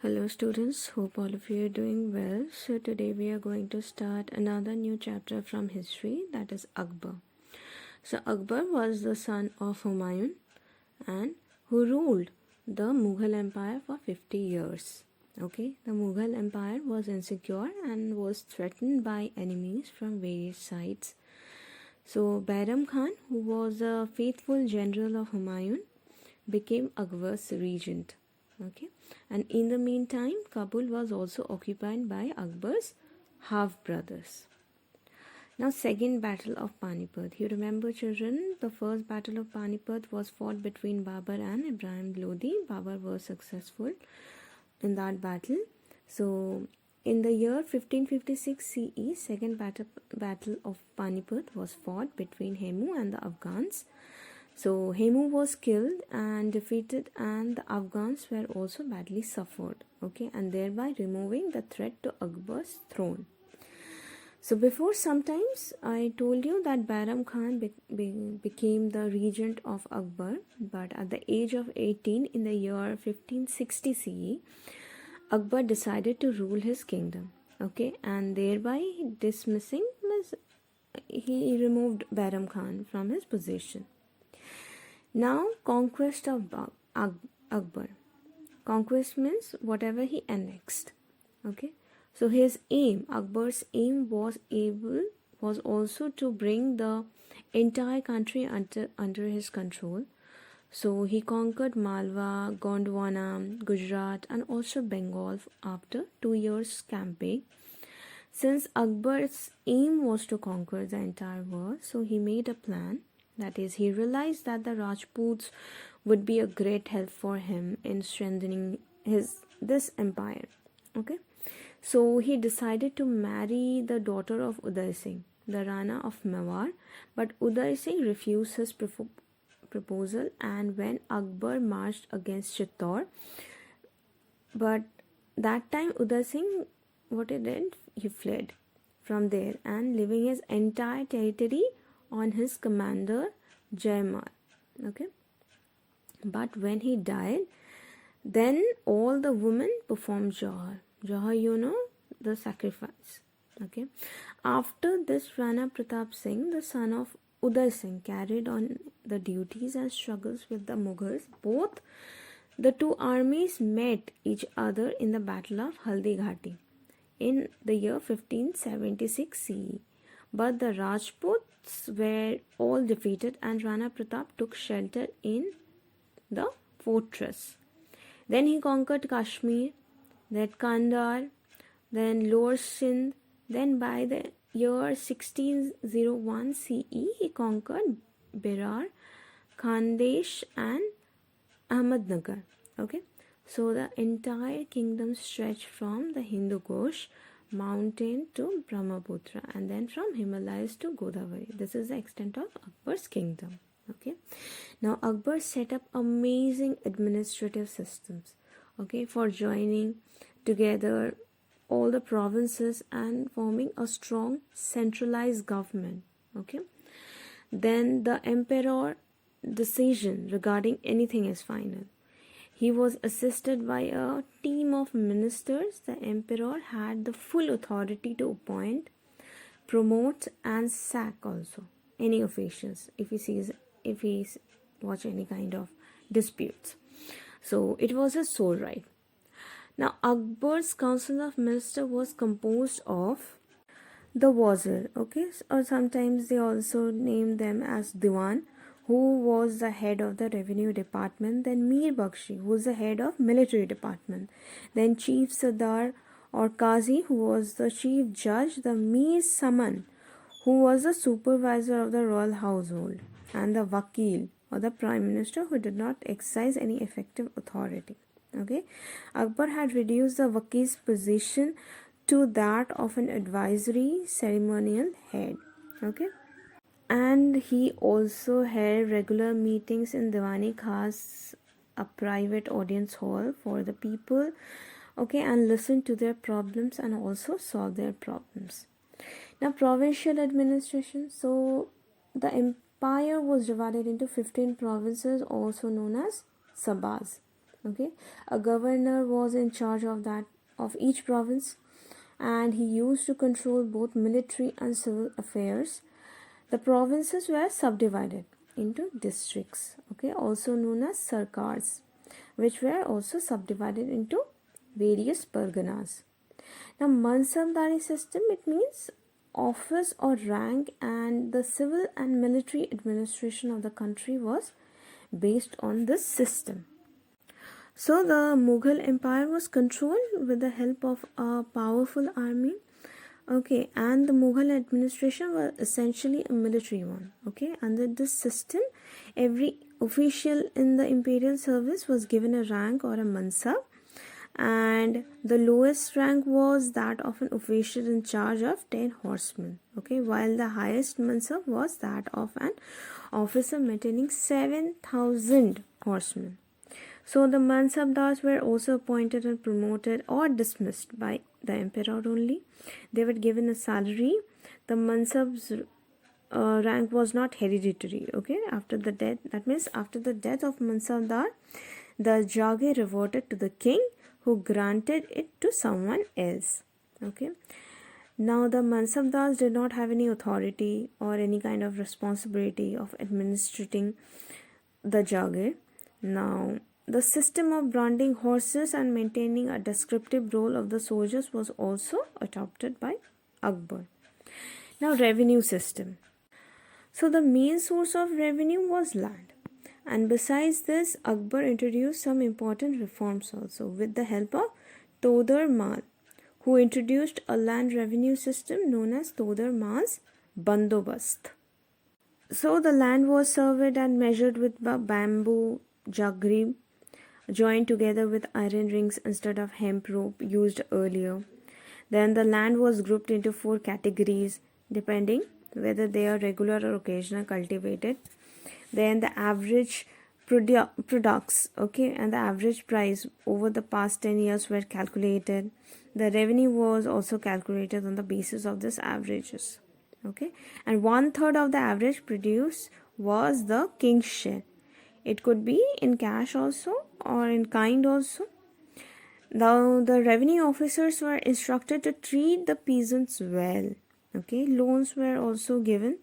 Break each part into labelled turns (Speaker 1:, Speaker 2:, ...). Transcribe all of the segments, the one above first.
Speaker 1: Hello students, hope all of you are doing well. So today we are going to start another new chapter from history, that is Akbar. So Akbar was the son of Humayun and who ruled the Mughal Empire for 50 years. Okay, the Mughal Empire was insecure and was threatened by enemies from various sides. So Bairam Khan, who was a faithful general of Humayun, became Akbar's regent. Okay, and in the meantime, Kabul was also occupied by Akbar's half brothers. Now, second battle of Panipat. You remember, children, the first battle of Panipat was fought between Babur and Ibrahim Lodi. Babur was successful in that battle. So, in the year 1556 CE, second battle of Panipat was fought between Hemu and the Afghans. So Hemu was killed and defeated, and the Afghans were also badly suffered, okay, and thereby removing the threat to Akbar's throne. So before sometimes I told you that Bairam Khan became the regent of Akbar, but at the age of 18 in the year 1560 CE, Akbar decided to rule his kingdom, okay, and thereby dismissing, he removed Bairam Khan from his position. Now, conquest of Akbar. Conquest means whatever he annexed. Okay. So his aim, Akbar's aim was also to bring the entire country under his control. So he conquered Malwa, Gondwana, Gujarat, and also Bengal after 2 years campaign. Since Akbar's aim was to conquer the entire world, so he made a plan. That is, he realized that the Rajputs would be a great help for him in strengthening this empire. Okay, so he decided to marry the daughter of Uday Singh, the Rana of Mewar, but Uday Singh refused his proposal, and when Akbar marched against Chittor, but that time Uday Singh, what he did, he fled from there and leaving his entire territory on his commander Jaimar. Okay, but when he died, then all the women performed Johar. Johar, you know, the sacrifice. Okay, after this, Rana Pratap Singh, the son of Uday Singh, carried on the duties and struggles with the Mughals. Both the two armies met each other in the Battle of Haldi Ghati in the year 1576 CE. But the Rajputs were all defeated and Rana Pratap took shelter in the fortress. Then he conquered Kashmir, then Kandahar, then Lower Sindh. Then by the year 1601 CE, he conquered Berar, Khandesh and Ahmednagar. Okay, so the entire kingdom stretched from the Hindu Kush mountain to Brahmaputra and then from Himalayas to Godavari. This is the extent of Akbar's kingdom. Okay, now Akbar set up amazing administrative systems, okay, for joining together all the provinces and forming a strong centralized government. Okay, then the emperor decision regarding anything is final. He was assisted by a team of ministers. The emperor had the full authority to appoint, promote, and sack also any officials if he watch any kind of disputes. So it was his sole right. Now Akbar's council of ministers was composed of the wazir, okay, or sometimes they also name them as Diwan, who was the head of the revenue department, then Mir Bakshi, who was the head of military department, then Chief Sardar or Qazi, who was the chief judge, the Mir Saman, who was the supervisor of the royal household, and the Vakil or the prime minister, who did not exercise any effective authority. Okay, Akbar had reduced the Vakil's position to that of an advisory ceremonial head. Okay, and he also held regular meetings in Diwani Khas, a private audience hall for the people, okay, and listened to their problems and also solve their problems. Now, provincial administration. So the empire was divided into 15 provinces, also known as Sabas. Okay, a governor was in charge of each province, and he used to control both military and civil affairs. The provinces were subdivided into districts, okay, also known as sarkars, which were also subdivided into various parganas. Now, Mansabdari system, it means office or rank, and the civil and military administration of the country was based on this system. So, the Mughal Empire was controlled with the help of a powerful army. Okay, and the Mughal administration was essentially a military one. Okay, under this system, every official in the imperial service was given a rank or a mansab, and the lowest rank was that of an official in charge of 10 horsemen. Okay, while the highest mansab was that of an officer maintaining 7,000 horsemen. So the mansabdars were also appointed and promoted or dismissed by the emperor only. They were given a salary. The mansab's rank was not hereditary. Okay, after the death, that means after the death of mansabdar, the jagir reverted to the king, who granted it to someone else. Okay. Now the mansabdars did not have any authority or any kind of responsibility of administrating the jagir. Now the system of branding horses and maintaining a descriptive role of the soldiers was also adopted by Akbar. Now, revenue system. So, the main source of revenue was land. And besides this, Akbar introduced some important reforms also with the help of Todar Mal, who introduced a land revenue system known as Todar Mal's Bandobast. So, the land was surveyed and measured with bamboo jagri, joined together with iron rings instead of hemp rope used earlier. Then the land was grouped into 4 categories depending whether they are regular or occasional cultivated. Then the average products, okay, and the average price over the past 10 years were calculated. The revenue was also calculated on the basis of these averages. Okay, and 1/3 of the average produce was the king's share. It could be in cash also or in kind also. Now the revenue officers were instructed to treat the peasants well. Okay, loans were also given,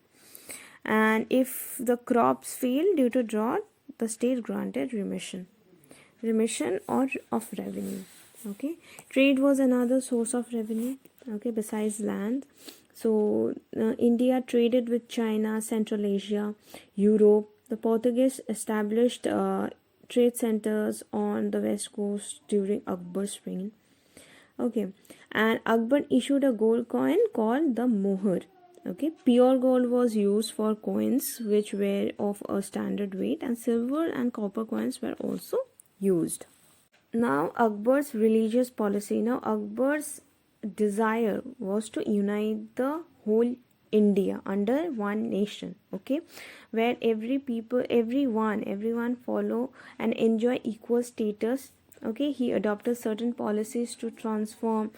Speaker 1: and if the crops failed due to drought, the state granted remission or of revenue. Okay, trade was another source of revenue. Okay, besides land. So India traded with China, Central Asia, Europe. The Portuguese established trade centers on the west coast during Akbar's reign. Okay, and Akbar issued a gold coin called the mohur. Okay, pure gold was used for coins which were of a standard weight, and silver and copper coins were also used. Now Akbar's religious policy. Now Akbar's desire was to unite the whole India under one nation, okay, where everyone follow and enjoy equal status. Okay, he adopted certain policies to transform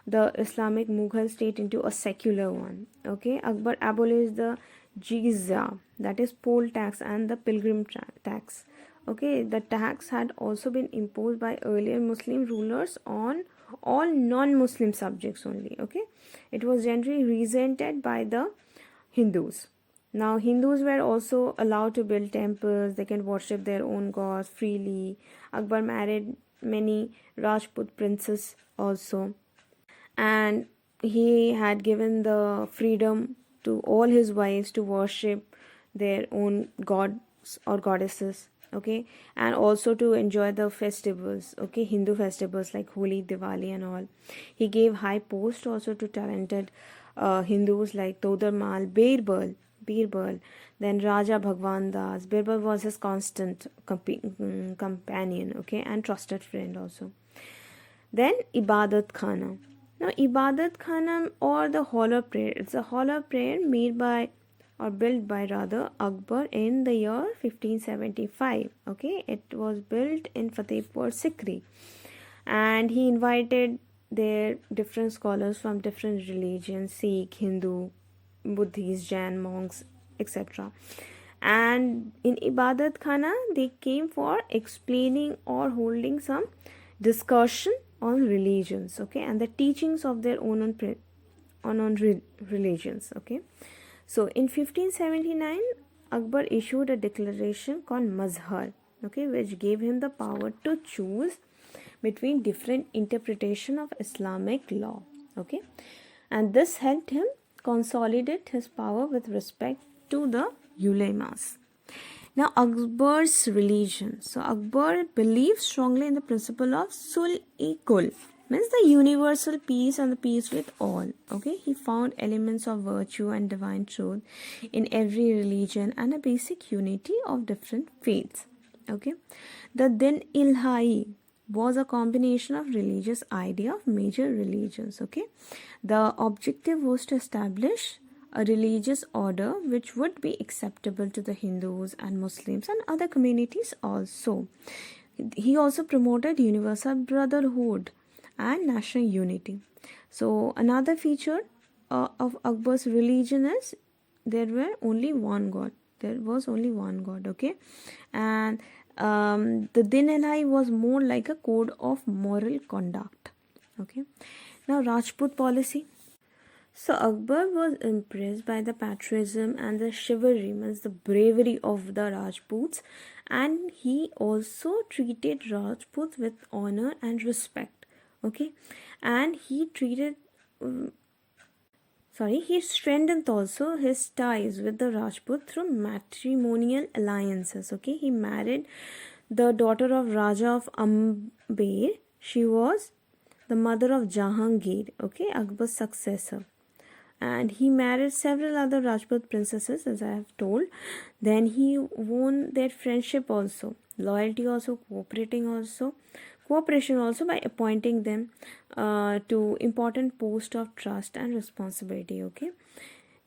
Speaker 1: the Islamic Mughal state into a secular one. Okay, Akbar abolished the jizya, that is poll tax, and the pilgrim tax. Okay, the tax had also been imposed by earlier Muslim rulers on all non-Muslim subjects only. Okay, it was generally resented by the Hindus. Now Hindus were also allowed to build temples. They can worship their own gods freely. Akbar married many Rajput princes also, and he had given the freedom to all his wives to worship their own gods or goddesses. Okay, and also to enjoy the festivals, okay, Hindu festivals like Holi, Diwali and all. He gave high post also to talented Hindus like Todar Mal, Birbal, then Raja Bhagwan Das. Birbal was his constant companion, okay, and trusted friend also. Then Ibadat Khana. Now Ibadat Khana, or the hall of prayer, it's a hall of prayer made by or built by rather Akbar in the year 1575. Okay, it was built in Fatehpur Sikri, and he invited their different scholars from different religions, Sikh, Hindu, Buddhist, Jain, monks, etc. and in Ibadat Khana they came for explaining or holding some discussion on religions, okay, and the teachings of their own religions, okay. So in 1579 Akbar issued a declaration called Mazhar, okay, which gave him the power to choose between different interpretation of Islamic law, okay, and this helped him consolidate his power with respect to the ulemas. Now, Akbar's religion. So, Akbar believed strongly in the principle of sul-e-kul, means the universal peace and the peace with all. Okay, he found elements of virtue and divine truth in every religion and a basic unity of different faiths. Okay, the Din Ilhai was a combination of religious idea of major religions. Okay, the objective was to establish a religious order which would be acceptable to the Hindus and Muslims and other communities also. He also promoted universal brotherhood and national unity. So another feature of Akbar's religion is there was only one God, okay, and the Din Elhai was more like a code of moral conduct, okay. Now Rajput policy. So Akbar was impressed by the patriotism and the chivalry, means the bravery of the Rajputs, and he also treated Rajputs with honor and respect. Okay, and he strengthened also his ties with the Rajput through matrimonial alliances. Okay, he married the daughter of Raja of Amber. She was the mother of Jahangir. Okay, Akbar's successor. And he married several other Rajput princesses, as I have told. Then he won their friendship also, loyalty also, cooperation also by appointing them to important post of trust and responsibility. Okay.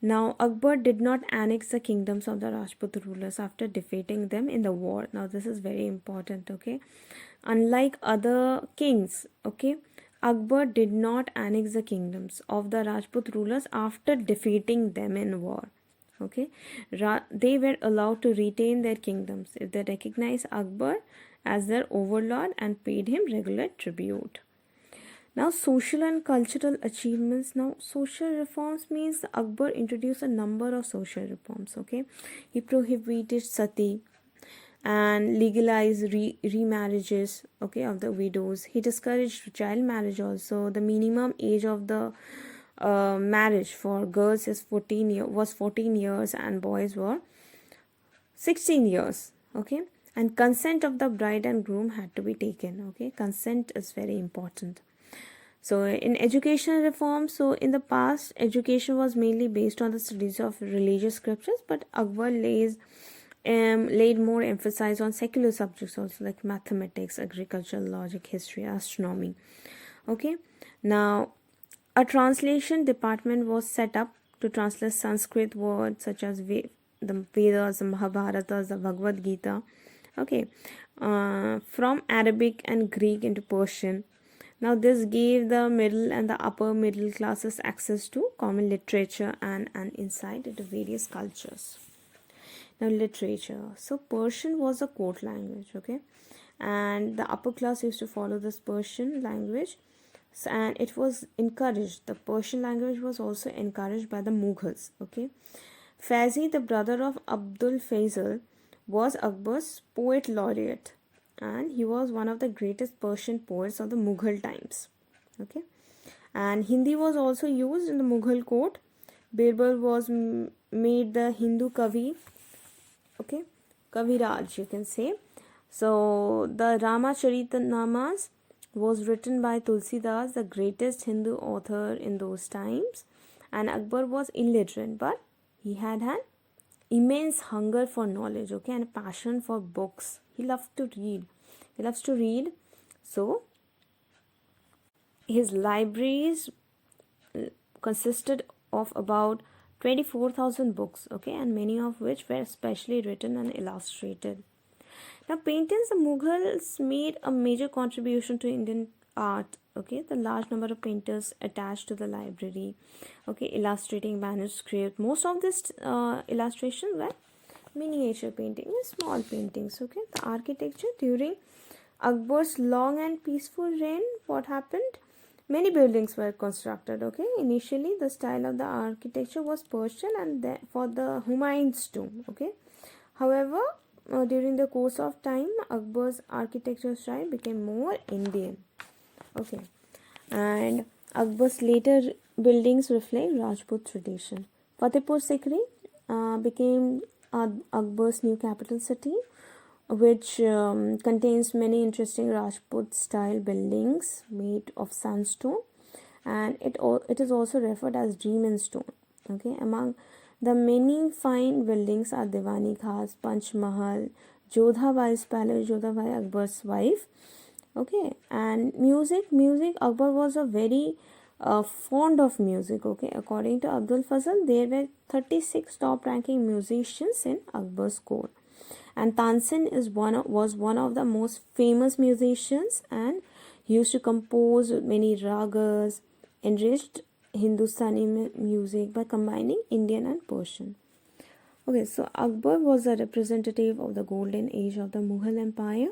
Speaker 1: Now Akbar did not annex the kingdoms of the Rajput rulers after defeating them in the war. Now this is very important. Okay. Unlike other kings, okay, Akbar did not annex the kingdoms of the Rajput rulers after defeating them in war. Okay, they were allowed to retain their kingdoms if they recognized Akbar as their overlord and paid him regular tribute. Now, social and cultural achievements. Now, social reforms means Akbar introduced a number of social reforms. Okay, he prohibited sati and legalized remarriages, okay, of the widows. He discouraged child marriage also. The minimum age of the marriage for girls is 14 years and boys were 16 years. Okay, and consent of the bride and groom had to be taken. Okay, consent is very important. So in educational reform, so in the past education was mainly based on the studies of religious scriptures, but Akbar laid more emphasis on secular subjects also, like mathematics, agriculture, logic, history, astronomy. Okay, now a translation department was set up to translate Sanskrit words such as the Vedas, the Mahabharatas, the Bhagavad Gita, okay, from Arabic and Greek into Persian. Now this gave the middle and the upper middle classes access to common literature and an insight into various cultures. Now literature. So Persian was a court language, okay, and the upper class used to follow this Persian language, and it was encouraged. The Persian language was also encouraged by the Mughals, okay. Faizi, the brother of Abdul Faisal, was Akbar's poet laureate, and he was one of the greatest Persian poets of the Mughal times, okay. And Hindi was also used in the Mughal court. Birbal was made the Hindu Kavi, okay, Kaviraj, you can say. So the Ramacharita was written by Tulsidas, the greatest Hindu author in those times, and Akbar was illiterate, but he had an immense hunger for knowledge, okay, and a passion for books. He loves to read. So his libraries consisted of about 24,000 books, okay, and many of which were specially written and illustrated. Now paintings, the Mughals made a major contribution to Indian art, okay. The large number of painters attached to the library, okay, illustrating manuscript. Most of this illustrations were Miniature painting is small paintings. Okay, the architecture during Akbar's long and peaceful reign, what happened? Many buildings were constructed. Okay, initially the style of the architecture was Persian and for the Humayun's tomb. Okay, however, during the course of time, Akbar's architecture style became more Indian. Okay, and Akbar's later buildings reflect Rajput tradition. Fatehpur Sikri became Akbar's new capital city, which contains many interesting Rajput style buildings made of sandstone, and it is also referred as Dream in Stone. Okay, among the many fine buildings are Diwani Khas, Panch Mahal, Jodha Bai's palace, Jodha Bai Akbar's wife. Okay, and music, Akbar was a very fond of music. Okay, according to Abdul Fazal, there were 36 top ranking musicians in Akbar's court, and Tansen was one of the most famous musicians, and he used to compose many ragas, enriched Hindustani music by combining Indian and Persian. Okay, so Akbar was a representative of the golden age of the Mughal Empire.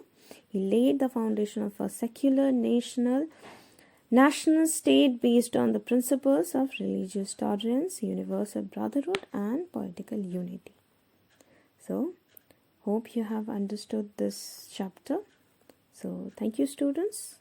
Speaker 1: He laid the foundation of a secular national state based on the principles of religious tolerance, universal brotherhood, and political unity. So, hope you have understood this chapter. So, thank you, students.